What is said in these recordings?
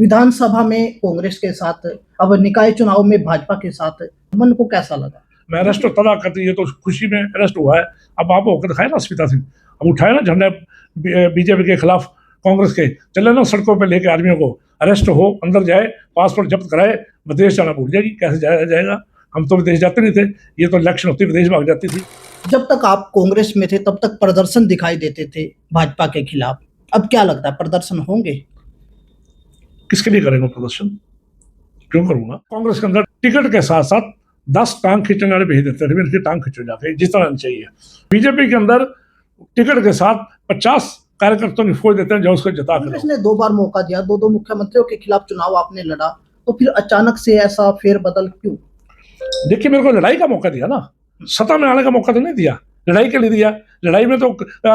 विधानसभा में कांग्रेस के साथ, अब निकाय चुनाव में भाजपा के साथ, मन को कैसा लगा? मैं अरेस्ट तला करती है तो खुशी में अरेस्ट हुआ है। अब आप होकर दिखाए ना स्मिता सिंह, अब उठाए ना झंडा बीजेपी के खिलाफ, कांग्रेस के, चले ना सड़कों पे लेके आदमियों को, अरेस्ट हो, अंदर जाए, पासपोर्ट जब्त कराए, विदेश जाना भूल जाएगी। कैसे जाएगा? हम तो विदेश जाते नहीं थे, ये तो इलेक्शन होती विदेश भाग जाती थी। जब तक आप कांग्रेस में थे तब तक प्रदर्शन दिखाई देते थे भाजपा के खिलाफ, अब क्या लगता है प्रदर्शन होंगे? किसके लिए करेंगे प्रदर्शन? क्यों करूंगा? कांग्रेस के अंदर टिकट के साथ साथ 10 टांग खींचने वाले भेज देते थे, इनकी टांग खींचो जाके जिस तरह चाहिए। बीजेपी के अंदर टिकट के साथ 50 कार्यकर्ताओं की फौज देते हैं जो उसको जता कर। कांग्रेस ने 2 बार मौका दिया, दो मुख्यमंत्रियों के खिलाफ चुनाव आपने लड़ा, तो फिर अचानक से ऐसा फेरबदल क्यों? देखिए, मेरे को लड़ाई का मौका दिया ना, सत्ता में आने का मौका तो नहीं दिया, लड़ाई के लिए दिया। लड़ाई में तो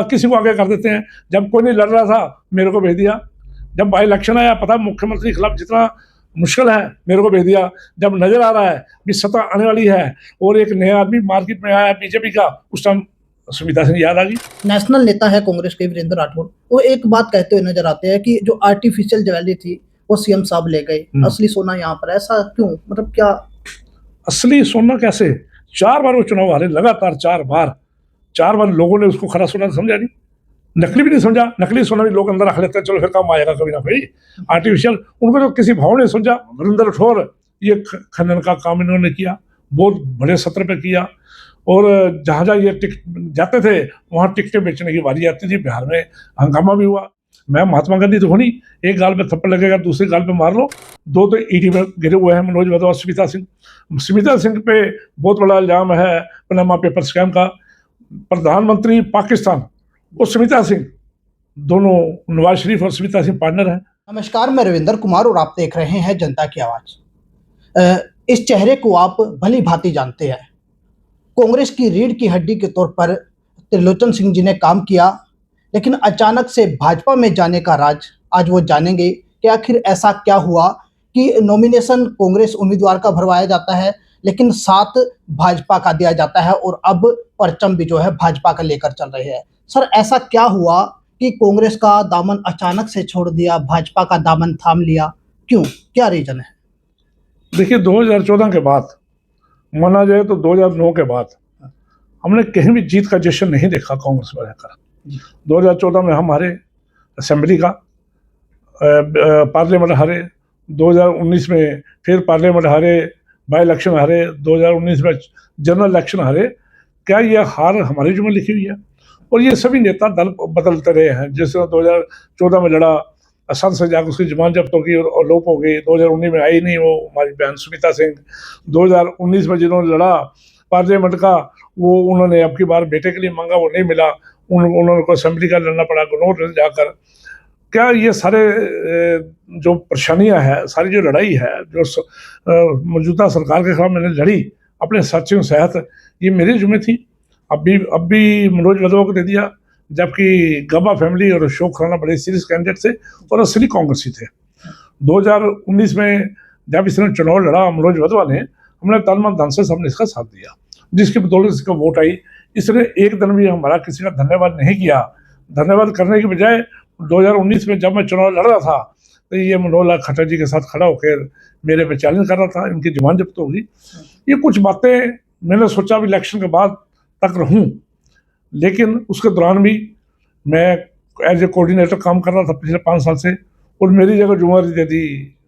किसी को आगे कर देते हैं। जब कोई नहीं लड़ रहा था मेरे को भेज दिया। जब बाई इलेक्शन आया, पता मुख्यमंत्री के खिलाफ जितना मुश्किल है, मेरे को भेज दिया। जब नजर आ रहा है कि सत्ता आने वाली है और एक नया आदमी मार्केट में आया बीजेपी का, उस टाइम सुमिता सिंह याद आ गई। नेशनल नेता है कांग्रेस के वीरेंद्र राठौड़, वो एक बात कहते हुए नजर आते हैं कि जो आर्टिफिशियल ज्वेलरी थी वो सीएम साहब ले गए, असली सोना यहाँ पर। ऐसा क्यों? मतलब क्या असली सोना कैसे? 4 बार वो चुनाव हारे लगातार, 4 बार लोगों ने उसको खरा सोना समझा नहीं, नकली भी नहीं समझा। नकली सोना भी लोग अंदर रख लेते हैं, चलो फिर काम आएगा कभी ना कभी। आर्टिफिशियल उनको तो किसी भाव ने समझा। वीरेंद्र राठौड़, ये खनन का काम इन्होंने किया, बहुत बड़े सत्र पे किया, और जहाँ जहाँ ये जाते थे वहाँ टिकटें बेचने की बारी आती थी। बिहार में हंगामा भी हुआ। मैं महात्मा गांधी तो नहीं, एक गाल पे थप्पड़ लगेगा दूसरे गाल पे मार लो। 2 तो ईडी में गिरे हुए हैं, मनोज यादव और स्मिता सिंह पे बहुत बड़ा इल्जाम है पनामा पेपर स्कैम का। प्रधानमंत्री पाकिस्तान और स्मिता सिंह, दोनों नवाज शरीफ और स्मिता सिंह पार्टनर हैं। नमस्कार, मैं रविंदर कुमार और आप देख रहे हैं जनता की आवाज। इस चेहरे को आप भली भांति जानते हैं। कांग्रेस की रीढ़ की हड्डी के तौर पर त्रिलोचन सिंह जी ने काम किया, लेकिन अचानक से भाजपा में जाने का राज आज वो जानेंगे कि आखिर ऐसा क्या हुआ कि नॉमिनेशन कांग्रेस उम्मीदवार का भरवाया जाता है लेकिन साथ भाजपा का दिया जाता है, और अब परचम भी जो है भाजपा का लेकर चल रहे हैं। सर, ऐसा क्या हुआ कि कांग्रेस का दामन अचानक से छोड़ दिया, भाजपा का दामन थाम लिया? क्यों? क्या रीजन है? देखिए, 2014 के बाद, माना जाए तो 2009 के बाद हमने कहीं भी जीत का जश्न नहीं देखा कांग्रेस में रहकर। 2014 में हम हारे असेंबली का, पार्लियामेंट हारे। 2019 में फिर पार्लियामेंट हारे, बाई इलेक्शन हारे। 2019 में जनरल इलेक्शन हारे। क्या ये हार हमारी जुम्मे लिखी हुई है? और ये सभी नेता दल बदलते रहे हैं। जैसे 2014 में लड़ा, असम से जाकर उसकी जमानत जब्त होगी और लोप हो गई। 2019 में आई नहीं वो हमारी बहन स्मिता सिंह। 2019 में जिन्होंने लड़ा पार्लियामेंट का, वो उन्होंने अब की बार बेटे के लिए मांगा, वो नहीं मिला। उन्होंने को असेंबली का लड़ना पड़ा गनौर जाकर। क्या ये सारे जो परेशानियां हैं, सारी जो लड़ाई है, जो मौजूदा सरकार के खिलाफ मैंने लड़ी अपने साथियों के साथ, ये मेरी जुम्मे थी। अब भी मनोज यादव को दे दिया, जबकि गब्बा फैमिली और अशोक खुराना बड़े सीरियस कैंडिडेट थे और असली कांग्रेसी थे। 2019 में जब इसने चुनाव लड़ा मनोज यादव ने, हमने तन मन धन से सबने इसका साथ दिया, जिसकी बदौलत इसका वोट आई। इसने एक दिन भी हमारा किसी का धन्यवाद नहीं किया। धन्यवाद करने की बजाय 2019 में जब मैं चुनाव लड़ रहा था तो ये मनोहर लाल खट्टर जी के साथ खड़ा होकर मेरे पे चैलेंज कर रहा था, इनकी जमानत जब्त होगी। ये कुछ बातें मैंने सोचा अब इलेक्शन के बाद तक रहूं, लेकिन उसके दौरान भी मैं एज ए कोऑर्डिनेटर काम कर रहा था पिछले 5 साल से, और मेरी जगह जिम्मेदारी दे दी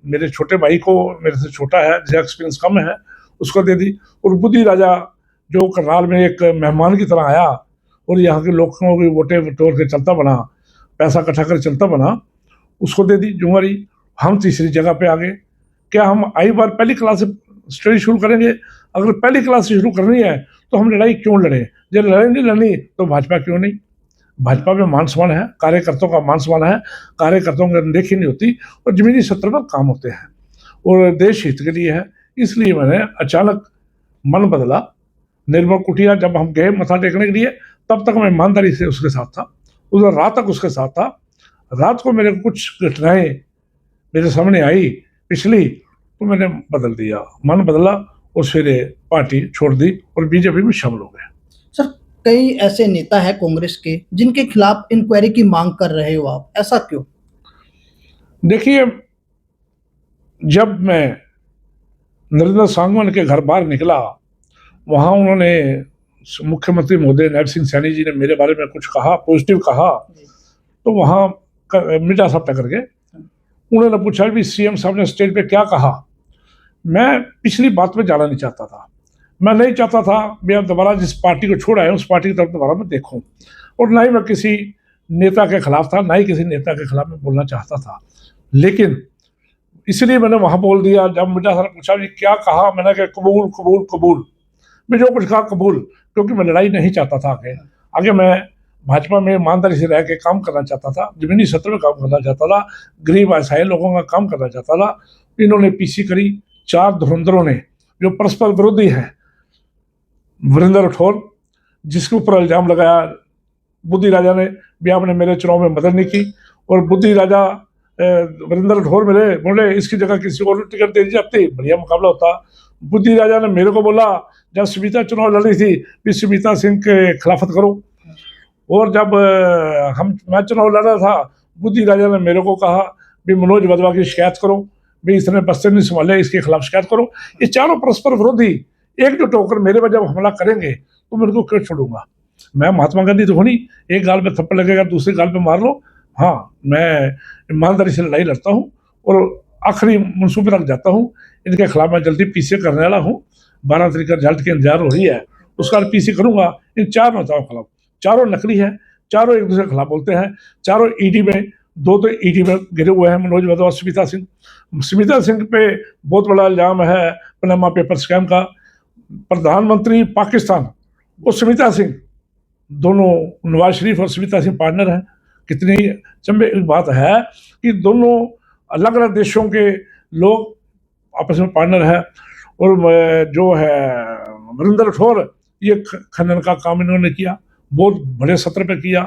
मेरे छोटे भाई को, मेरे से छोटा है, जिसका एक्सपीरियंस कम है, उसको दे दी। और बुद्धि राजा जो करनाल में एक मेहमान की तरह आया और यहाँ के लोगों की वोटें बटोर के चलता बना, पैसा इकट्ठा कर चलता बना, उसको दे दी जिम्मेदारी। हम तीसरी जगह पे आ गए। क्या हम आई बार पहली क्लास से स्टडी शुरू करेंगे? अगर पहली क्लास से शुरू करनी है तो हम लड़ाई क्यों लड़ें? जब लड़ेंगे लड़नी तो भाजपा क्यों नहीं? भाजपा में मान सम्मान है, कार्यकर्ताओं का मान सम्मान है, कार्यकर्ताओं की अनदेखी नहीं होती और जमीनी सत्र पर काम होते हैं और देश हित के लिए है। इसलिए मैंने अचानक मन बदला। निर्मल कुटिया जब हम गए मथा टेकने के लिए, तब तक मैं ईमानदारी से उसके साथ था, उस रात तक उसके साथ था। रात को मेरे कुछ घटनाएं मेरे सामने आई पिछली, तो मैंने बदल दिया, मन बदला और फिर पार्टी छोड़ दी और बीजेपी में शामिल हो गए। सर, कई ऐसे नेता हैं कांग्रेस के जिनके खिलाफ इंक्वायरी की मांग कर रहे हो आप, ऐसा क्यों? देखिए, जब मैं नरेंद्र सांगवान के घर बाहर निकला, वहाँ उन्होंने मुख्यमंत्री महोदय नायब सिंह सैनी जी ने मेरे बारे में कुछ कहा, पॉजिटिव कहा, तो वहाँ मीडिया साहब टकर गए। उन्होंने पूछा भी सीएम साहब ने स्टेज पे क्या कहा। मैं पिछली बात में जाना नहीं चाहता था। मैं नहीं चाहता था मैं अब दोबारा जिस पार्टी को छोड़ आया उस पार्टी की तरफ दोबारा मैं देखूं, और ना ही मैं किसी नेता के खिलाफ था, ना ही किसी नेता के खिलाफ मैं बोलना चाहता था। लेकिन इसलिए मैंने वहाँ बोल दिया। जब मीडिया साहब ने पूछा भी क्या कहा, मैंने कहा कबूल कबूल कबूल, मैं जो कुछ कहा कबूल, क्योंकि मैं लड़ाई नहीं चाहता था। आगे मैं भाजपा में ईमानदारी से रह के काम करना चाहता था, जमीनी सत्र में काम करना चाहता था, गरीब असहाय लोगों का काम करना चाहता था। इन्होंने पीसी करी 4 धुरंधरों ने जो परस्पर विरोधी हैं। वीरेंद्र राठौर, जिसके ऊपर इल्जाम लगाया बुद्धि राजा ने भी आपने मेरे चुनाव में मदद नहीं की, और बुद्धि राजा वीरेंद्र राठौर मिले, बोले इसकी जगह किसी को टिकट दे दी जाती, बढ़िया मुकाबला होता। बुद्धि राजा ने मेरे को बोला जब सुमिता चुनाव लड़ रही थी भी सुमिता सिंह के खिलाफत करो, और जब मैं चुनाव लड़ रहा था बुद्धि राजा ने मेरे को कहा भी मनोज वधवा की शिकायत करो, भी इसने बस्ते नहीं संभाले, इसके खिलाफ शिकायत करो। ये चारों परस्पर विरोधी एकजुट होकर मेरे पर जब हमला करेंगे तो मेरे को क्यों छोड़ूंगा। मैं महात्मा गांधी तो होनी, एक गाल पे थप्पड़ लगेगा दूसरी गाल पे मार लो। हाँ, मैं ईमानदारी से लड़ाई लड़ता हूँ और आखिरी मंसूबे रख जाता हूँ। इनके खिलाफ मैं जल्दी पीसी करने वाला हूँ। 12 तारीख का रिजल्ट की इंतजार हो रही है, उसका पीसी करूंगा इन 4 नेताओं के खिलाफ। चारों नकली है, चारों एक दूसरे के खिलाफ बोलते हैं, चारों ईडी में, 2 तो ईडी में गिरे हुए हैं, मनोज वधवा, सुमिता सिंह। सुमिता सिंह पे बहुत बड़ा इल्जाम है पनामा पेपर स्कैम का। प्रधानमंत्री पाकिस्तान और सुमिता सिंह दोनों, नवाज शरीफ और सुमिता सिंह पार्टनर हैं। कितनी चंबे बात है कि दोनों अलग अलग देशों के लोग आपस में पार्टनर है। और जो है वीरेंद्र राठौर, ये खनन का काम इन्होंने किया, बहुत बड़े सत्र पे किया,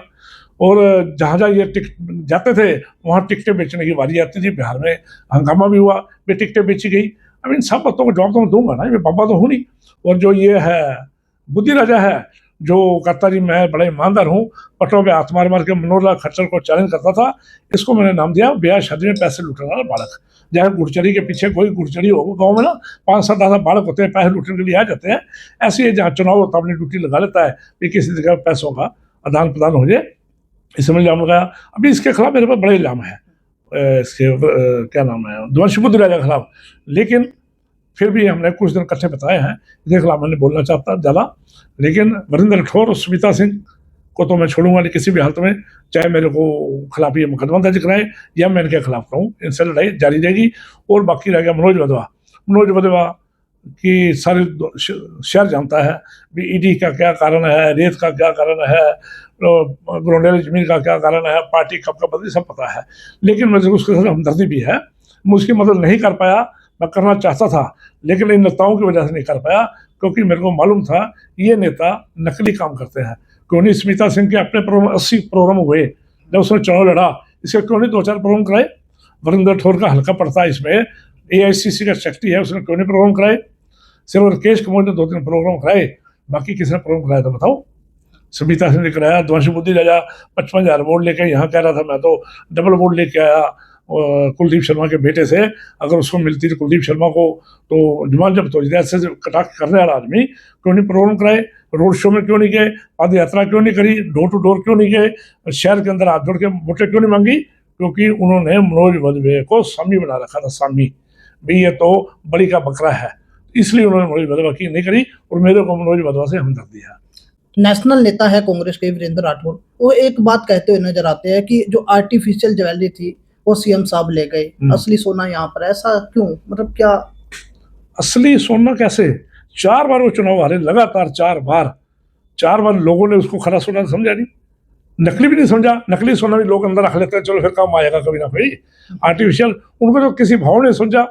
और जहाँ जहाँ ये टिकट जाते थे वहाँ टिकटें बेचने की बारी आती थी। बिहार में हंगामा भी हुआ, भी टिकटें बेची गई। अब इन सब बातों को जवाब तो मैं दूंगा ना, ये बाबा तो हूँ नहीं। और जो ये है बुद्धि राजा है, जो कहता जी मैं बड़ा ईमानदार हूँ, पटों पे हाथ मार मार के मनोहर लाल खट्टर को चैलेंज करता था, इसको मैंने नाम दिया ब्याह शादी में पैसे लूटने वाला बालक। जहाँ गुड़चड़ी के पीछे कोई गुड़चड़ी हो गाँव में ना 5-7 बालक होते हैं, पैसे लूटने के लिए आ जाते हैं। ऐसे ही जहाँ चुनाव होता अपनी ड्यूटी लगा लेता है कि किसी जगह पैसों का आदान प्रदान हो जाए, इसमें इल्जाम लगाया। अभी इसके खिलाफ मेरे पास बड़े इल्जाम है, इसके क्या नाम है, ध्वंस बुद्धि राजा के खिलाफ। लेकिन फिर भी हमने कुछ दिन इकट्ठे बताए हैं, इसके खिलाफ मैंने बोलना चाहता ज़्यादा। लेकिन वीरेंद्र राठौर और सुमिता सिंह को तो मैं छोड़ूंगा नहीं किसी भी हालत में, चाहे मेरे को खिलाफ ये मुकदमा दर्ज कराए या मैं इनके खिलाफ कहूँ, इनसे लड़ाई जारी रहेगी। और बाकी रह गया मनोज वधवा। मनोज वधवा की सारे शहर जानता है भी ईडी का क्या कारण है, रेत का क्या कारण है, ग्रोनेल जमीन का क्या कारण है, पार्टी कब का बदली, सब पता है। लेकिन मुझे उसके साथ हमदर्दी भी है। मैं उसकी मदद नहीं कर पाया, मैं करना चाहता था लेकिन इन नेताओं की वजह से नहीं कर पाया, क्योंकि मेरे को मालूम था ये नेता नकली काम करते हैं। क्यों नहीं स्मिता सिंह के अपने प्रोग्राम 80 प्रोग्राम हुए जब उसने चुनाव लड़ा, इसके क्यों नहीं 2-4 प्रोग्राम कराए। वीरेंद्र राठौर का हल्का पड़ता है इसमें, AICC का सेक्रेटरी है, उसने क्यों नहीं प्रोग्राम कराए। सिर्फ राकेश कुमार ने 2-3 प्रोग्राम कराए, बाकी किसने प्रोग्राम कराया तो बताओ। सुमिता सिंह ने कराया। ध्वंस बुद्धि राजा 55,000 वोट लेके यहाँ कह रहा था मैं तो डबल वोट लेके आया कुलदीप शर्मा के बेटे से। अगर उसको मिलती थी कुलदीप शर्मा को तो जुमान जब तो ऐसे कटाक्ष करने वाला आदमी क्यों नहीं प्रोग्राम कराए, रोड शो में क्यों नहीं गए, पद यात्रा क्यों नहीं करी, डोर टू डोर क्यों नहीं गए, शहर के अंदर हाथ जोड़ के वोटें क्यों नहीं मांगी। क्योंकि उन्होंने मनोज वधवे को सामी बना रखा था, सामी भी ये तो बड़ी का बकरा है, इसलिए उन्होंने मनोज वधवा की नहीं करी। और मेरे को मनोज वधवा से हमदर्दी है। नेशनल नेता है कांग्रेस के वीरेंद्र राठौर, वो एक बात कहते हुए नजर आते हैं कि जो आर्टिफिशियल ज्वेलरी थी वो सीएम साहब ले गए, असली सोना यहाँ पर, ऐसा क्यों, मतलब क्या असली सोना कैसे? 4 बार वो चुनाव हारे लगातार, 4 बार लोगों ने उसको खरा सोना समझा नहीं, नकली भी नहीं समझा। नकली सोना भी लोग अंदर रख लेते हैं, चलो फिर काम आएगा कभी ना कभी। आर्टिफिशियल उनको तो किसी भाव ने समझा।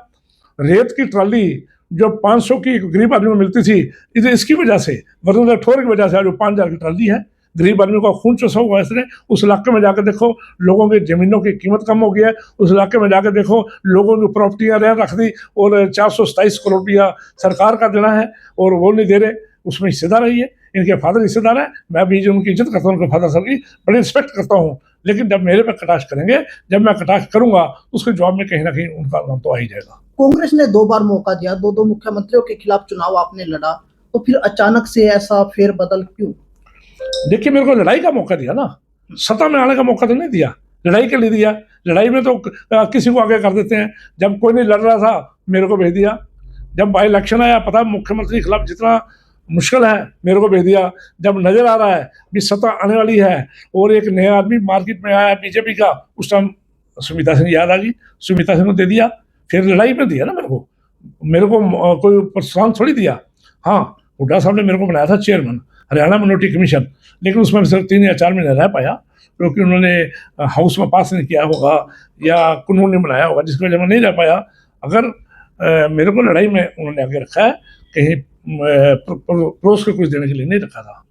रेत की ट्राली जो 500 की गरीब आदमी को मिलती थी, इसे इसकी वजह से, वीरेंद्र राठौर की वजह से जो 5,000 की ट्राली है, गरीब आदमी का खून चूसा हुआ इसने। उस इलाके में जाकर देखो लोगों की जमीनों की कीमत कम हो गई है। उस इलाके में जाकर देखो लोगों की प्रॉपर्टियां रख दी और 427 करोड़ रुपया सरकार का देना है और वो नहीं दे रहे, उसमें हिस्सेदार है ये, इनके फादर हिस्सेदार है। मैं भी जो उनकी इज्जत करता हूँ, उनके फादर साहब की बड़ी रिस्पेक्ट करता हूँ, लेकिन जब मेरे पे कटाक्ष करेंगे, जब मैं कटाक्ष करूंगा तो उसके जवाब में कहीं ना कहीं उनका नाम तो आ ही जाएगा। कांग्रेस ने 2 बार मौका दिया, दो मुख्यमंत्रियों के खिलाफ चुनाव आपने लड़ा, तो फिर अचानक से ऐसा फेरबदल क्यों? देखिए, मेरे को लड़ाई का मौका दिया ना, सत्ता में आने का मौका तो नहीं दिया, लड़ाई के लिए दिया। लड़ाई में तो किसी को आगे कर देते हैं। जब कोई नहीं लड़ रहा था, मेरे को भेज दिया। जब बाई इलेक्शन आया, पता मुख्यमंत्री के खिलाफ जितना मुश्किल है, मेरे को भेज दिया। जब नजर आ रहा है भी सत्ता आने वाली है और एक नया आदमी मार्केट में आया बीजेपी का, उस टाइम सुमिता सिंह याद आ गई, सुमिता सिंह को दे दिया। फिर लड़ाई में दिया ना मेरे को कोई प्रोत्साहन थोड़ी दिया। हाँ, हुड्डा साहब ने मेरे को बनाया था चेयरमैन हरियाणा मिनोरिटी कमीशन, लेकिन उसमें सिर्फ 3 या 4 महीने रह पाया, क्योंकि उन्होंने हाउस में पास नहीं किया होगा या कानून नहीं बनाया होगा, जिसकी वजह में नहीं रह पाया। अगर मेरे को लड़ाई में उन्होंने आगे रखा है, कहीं परोस के कुछ देने के लिए नहीं रखा था।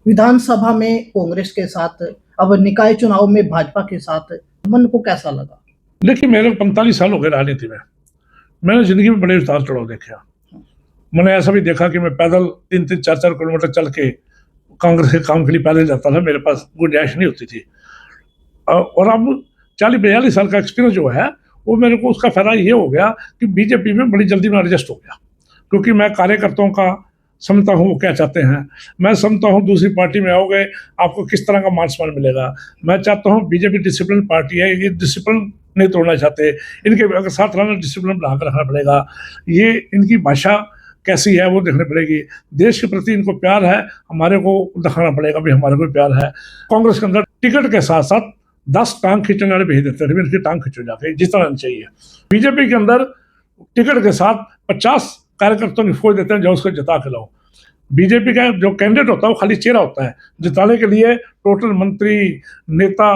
विधानसभा में कांग्रेस के साथ, अब निकाय चुनाव में भाजपा के साथ, मन को कैसा लगा? देखिए, मेरे 45 साल हो गए राजनीति में, मैंने जिंदगी में बड़े उतार चढ़ाव देखे। मैंने ऐसा भी देखा कि मैं पैदल 3-3, 4-4 किलोमीटर चल के कांग्रेस के काम के लिए पैदल जाता था, मेरे पास गुंजाइश नहीं होती थी। और अब 40-42 साल का एक्सपीरियंस जो है, वो मेरे को उसका फायदा ये हो गया कि बीजेपी में बड़ी जल्दी में एडजस्ट हो गया, क्योंकि मैं कार्यकर्ताओं का समझता हूँ वो क्या चाहते हैं। मैं समझता हूँ दूसरी पार्टी में आओगे आपको किस तरह का मान सम्मान मिलेगा। मैं चाहता हूँ बीजेपी डिसिप्लिन पार्टी है, ये डिसिप्लिन नहीं तोड़ना चाहते, इनके अगर साथ रहना डिसिप्लिन बना कर रखना पड़ेगा। ये इनकी भाषा कैसी है वो देखनी पड़ेगी। देश के प्रति इनको प्यार है, हमारे को दिखाना पड़ेगा भी हमारे को प्यार है। कांग्रेस के अंदर टिकट के साथ साथ 10 टांग खींचने वाले भेज देते थे, इनकी टांग खींचो जाके जिस तरह चाहिए। बीजेपी के अंदर टिकट के साथ 50 कार्यकर्ताओं की फौज देते हैं, जो उसको जिता के लाओ। बीजेपी का जो कैंडिडेट होता है वो खाली चेहरा होता है, जिताने के लिए टोटल मंत्री, नेता,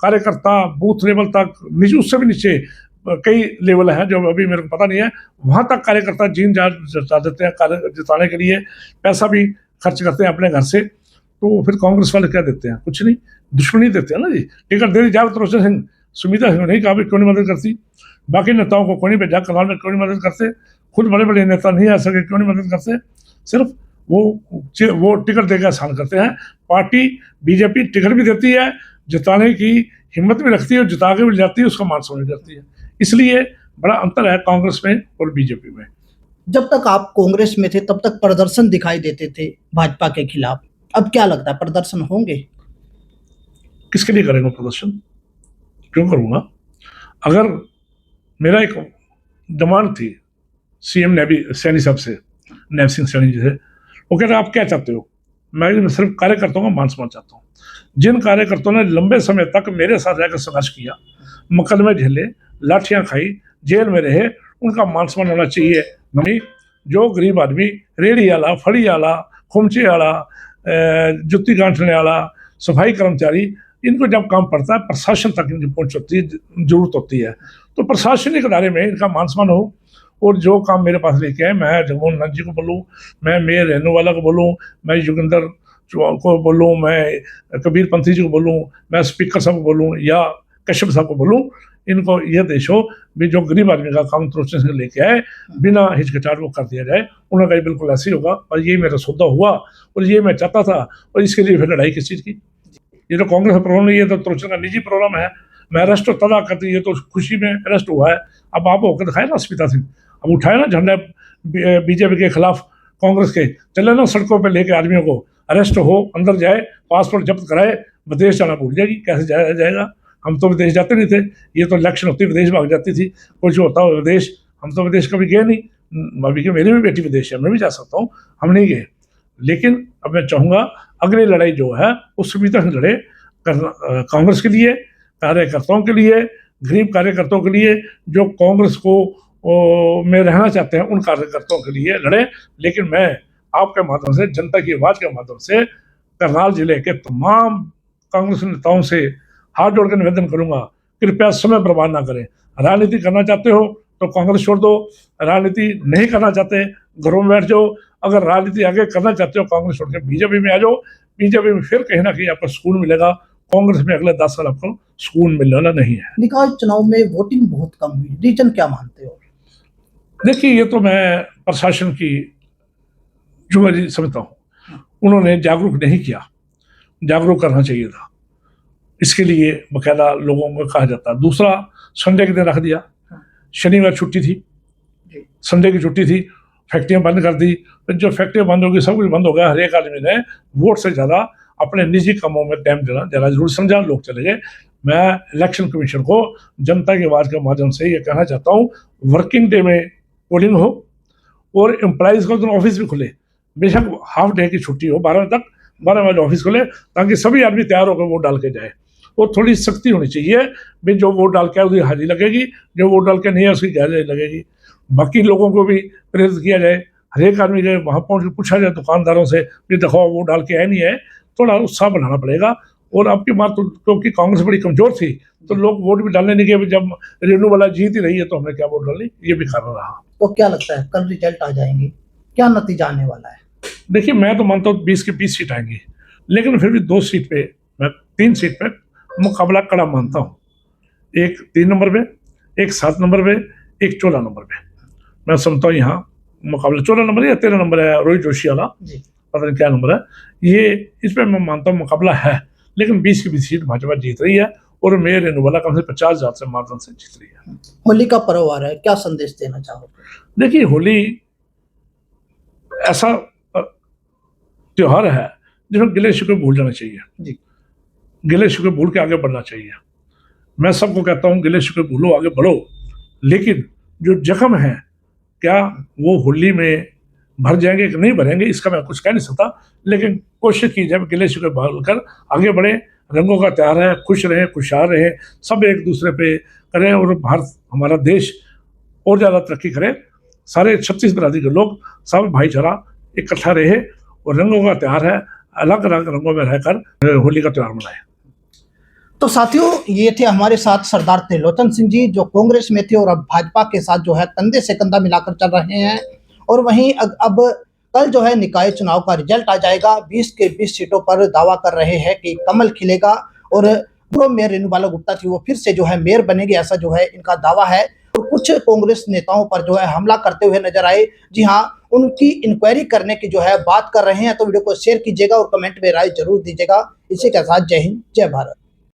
कार्यकर्ता, बूथ लेवल तक, नीचे उससे भी नीचे कई लेवल हैं जो अभी मेरे को पता नहीं है, वहाँ तक कार्यकर्ता जीन जान जता देते हैं जिताने के लिए, पैसा भी खर्च करते हैं अपने घर से। तो फिर कांग्रेस वाले क्या देते हैं? कुछ नहीं, दुश्मनी देते हैं ना जी। टिकट दे दी जावेद सिंह, सुमिता सिंह नहीं कहा भी क्यों नहीं मदद करती, बाकी नेताओं को क्यों नहीं भेजा, कनाल में क्यों नहीं मदद करते, खुद बड़े बड़े नेता नहीं आ सके क्यों नहीं मदद करते, सिर्फ वो टिकट देकर आसान करते हैं। पार्टी बीजेपी टिकट भी देती है, जिताने की हिम्मत भी रखती है और जिता के भी जाती है, उसका मान सम्मान करती है। इसलिए बड़ा अंतर है कांग्रेस में और बीजेपी में। जब तक आप कांग्रेस में थे तब तक प्रदर्शन दिखाई देते थे भाजपा के खिलाफ, अब क्या लगता है प्रदर्शन होंगे? किसके लिए करेंगे प्रदर्शन? क्यों करूँगा? अगर मेरा एक डिमांड थी सीएम नेवी सैनी साहब से, नैब सिंह सैनी जी से, वो कह रहे आप क्या चाहते हो? मैं सिर्फ कार्यकर्ताओं का मान सम्मान चाहता हूँ। जिन कार्यकर्ताओं ने लंबे समय तक मेरे साथ रहकर संघर्ष किया, मुकदमे झेले, लाठियाँ खाई, जेल में रहे, उनका मान सम्मान होना चाहिए। नहीं, जो गरीब आदमी रेड़ी वाला, फड़ी वाला, खुमचे वाला, जुत्ती गांठने वाला, सफाई कर्मचारी, इनको जब काम पड़ता है प्रशासन तक इनकी पहुँच होती है, जरूरत होती है, तो प्रशासनिक दायरे में इनका मान सम्मान हो। और जो काम मेरे पास लेके आए, मैं जगमोहन नंद जी को बोलूँ, मैं मेयर रेणुवाला को बोलूँ, मैं योगिंदर को बोलूँ, मैं कबीर पंथी जी को बोलूँ, मैं स्पीकर साहब को बोलूँ या कश्यप साहब को बोलूँ, इनको यह देश हो भी जो गरीब आदमी का काम त्रोचन से लेके आए बिना हिचकिचाहट वो कर दिया जाए। उन्होंने कहा बिल्कुल ऐसे ही होगा, और ये मेरा सौदा हुआ और ये मैं चाहता था, और इसके लिए फिर लड़ाई किस चीज़ की? ये तो कांग्रेस का प्रोग्राम नहीं है, तो त्रोचन का निजी प्रोग्राम है। मैं अरेस्ट तदा करती है तो खुशी में अरेस्ट हुआ है। अब आप होकर दिखाए ना स्मिता सिंह, अब उठाए ना झंडा बीजेपी के खिलाफ, कांग्रेस के, चले ना सड़कों पे लेके आदमियों को, अरेस्ट हो, अंदर जाए, पासपोर्ट जब्त कराए, विदेश जाना भूल जाएगी, कैसे जाएगा? हम तो विदेश जाते नहीं थे, ये तो इलेक्शन होती विदेश भाग जाती थी, कुछ होता हो विदेश, हम तो विदेश कभी गए नहीं। अभी के मेरी भी बेटी विदेश है, मैं भी जा सकता हूँ, हम नहीं गए। लेकिन अब मैं चाहूँगा अगली लड़ाई जो है वो सुविधा से लड़े, कांग्रेस के लिए, कार्यकर्ताओं के लिए, गरीब कार्यकर्ताओं के लिए, जो कांग्रेस को में रहना चाहते हैं, उन कार्यकर्ताओं के लिए लड़े। लेकिन मैं आपके माध्यम से, जनता की आवाज़ के माध्यम से करनाल जिले के तमाम कांग्रेस नेताओं से हाथ जोड़ कर निवेदन करूंगा, कृपया समय बर्बाद ना करें। राजनीति करना चाहते हो तो कांग्रेस छोड़ दो, राजनीति नहीं करना चाहते घरों में बैठ जाओ। अगर राजनीति आगे करना चाहते हो कांग्रेस छोड़ के बीजेपी में आ जाओ, बीजेपी में फिर कहीं ना कहीं आपको सुकून मिलेगा। कांग्रेस में अगले 10 साल आपको सुकून मिलने वाला नहीं है। निकाय चुनाव में वोटिंग बहुत कम हुई, रीजन क्या मानते हो? देखिए, ये तो मैं प्रशासन की जिम्मेदारी समझता हूँ, उन्होंने जागरूक नहीं किया, जागरूक करना चाहिए था। इसके लिए बकायदा लोगों को कहा जाता है। दूसरा, संडे के दिन रख दिया, शनिवार छुट्टी थी, संडे की छुट्टी थी, फैक्ट्रियां बंद कर दी। फिर जो फैक्ट्रियां बंद होगी, सब कुछ बंद हो गया। हर एक आदमी ने वोट से ज़्यादा अपने निजी कामों में टाइम देना ज़्यादा जरूरी समझा, लोग चले गए। मैं इलेक्शन कमीशन को जनता की आवाज़ के माध्यम से ये कहना चाहता हूँ, वर्किंग डे में पोलिंग हो और एम्प्लॉइज़ का तो ऑफिस भी खुले, बेशक हाफ डे की छुट्टी हो, 12 तक, 12 बजे ऑफिस खुले, ताकि सभी आदमी तैयार होकर वोट डाल के जाए। और थोड़ी सख्ती होनी चाहिए भाई, जो वोट डाल के है उसकी हाजिरी लगेगी, जो वोट डाल के नहीं है उसकी गैर लगेगी। बाकी लोगों को भी प्रेरित किया जाए, हर एक आदमी के वहाँ पहुँच के पूछा जाए दुकानदारों से भी, देखो वोट डाल के है नहीं है, थोड़ा उत्साह बढ़ाना पड़ेगा। और आपकी बात तो क्योंकि कांग्रेस बड़ी कमजोर थी तो लोग वोट भी डालने नहीं गए, जब रेणु वाला जीत ही रही है तो हमने क्या वोट डाली, ये भी कारण रहा। तो क्या लगता है कल रिजल्ट आ जाएंगे, क्या नतीजा आने वाला है? देखिए, मैं तो मानता हूँ 20 के 20 सीट आएंगी, लेकिन फिर भी 2 सीट पे, मैं 3 सीट पे मुकाबला कड़ा मानता हूँ। एक 3 नंबर पे, एक 7 नंबर पे, एक 14 नंबर पे। मैं समझता हूँ यहाँ मुकाबला 14 नंबर या 13 नंबर है, रोहित जोशी वाला, पता नहीं क्या नंबर है ये, इस पर मैं मानता हूँ मुकाबला है। लेकिन 20 की 20 सीट भाजपा जीत रही है और मेयर रेणु वाला कम से 50,000 से मार्जिन से जीत रही है। होली का पर्व आ रहा है, क्या संदेश देना चाहोगे? देखिए, होली ऐसा त्योहार है जिसमें गिले शिकवे भूल जाना चाहिए, गिले शिकवे भूल के आगे बढ़ना चाहिए। मैं सबको कहता हूँ गिले शिकवे भूलो, आगे बढ़ो, लेकिन जो जख्म है क्या वो होली में भर जाएंगे कि नहीं भरेंगे, इसका मैं कुछ कह नहीं सकता। लेकिन कोशिश की जाए गिले शिकवे भूल कर आगे बढ़े। रंगों का त्योहार है, खुश रहें, खुशहाल रहें, सब एक दूसरे पे करें और भारत हमारा देश और ज़्यादा तरक्की करे। सारे 36 बरादरी के लोग सब भाईचारा इकट्ठा रहे और रंगों का त्योहार है, अलग अलग रंगों में रहकर होली का त्यौहार मनाएं। तो साथियों, ये थे हमारे साथ सरदार त्रिलोचन सिंह जी, जो कांग्रेस में थे और अब भाजपा के साथ जो है कंधे से कंधा मिलाकर चल रहे हैं। और वहीं अब कल जो है निकाय चुनाव का रिजल्ट आ जाएगा। 20 के 20 सीटों पर दावा कर रहे हैं कि कमल खिलेगा और पूर्व मेयर रेणुबाला गुप्ता थी वो फिर से जो है मेयर बनेगी, ऐसा जो है इनका दावा है। और कुछ कांग्रेस नेताओं पर जो है हमला करते हुए नजर आए। जी हाँ, उनकी इंक्वायरी करने की जो है बात कर रहे हैं। तो वीडियो को शेयर कीजिएगा और कमेंट में राय जरूर दीजिएगा। इसी के साथ जय हिंद, जय भारत।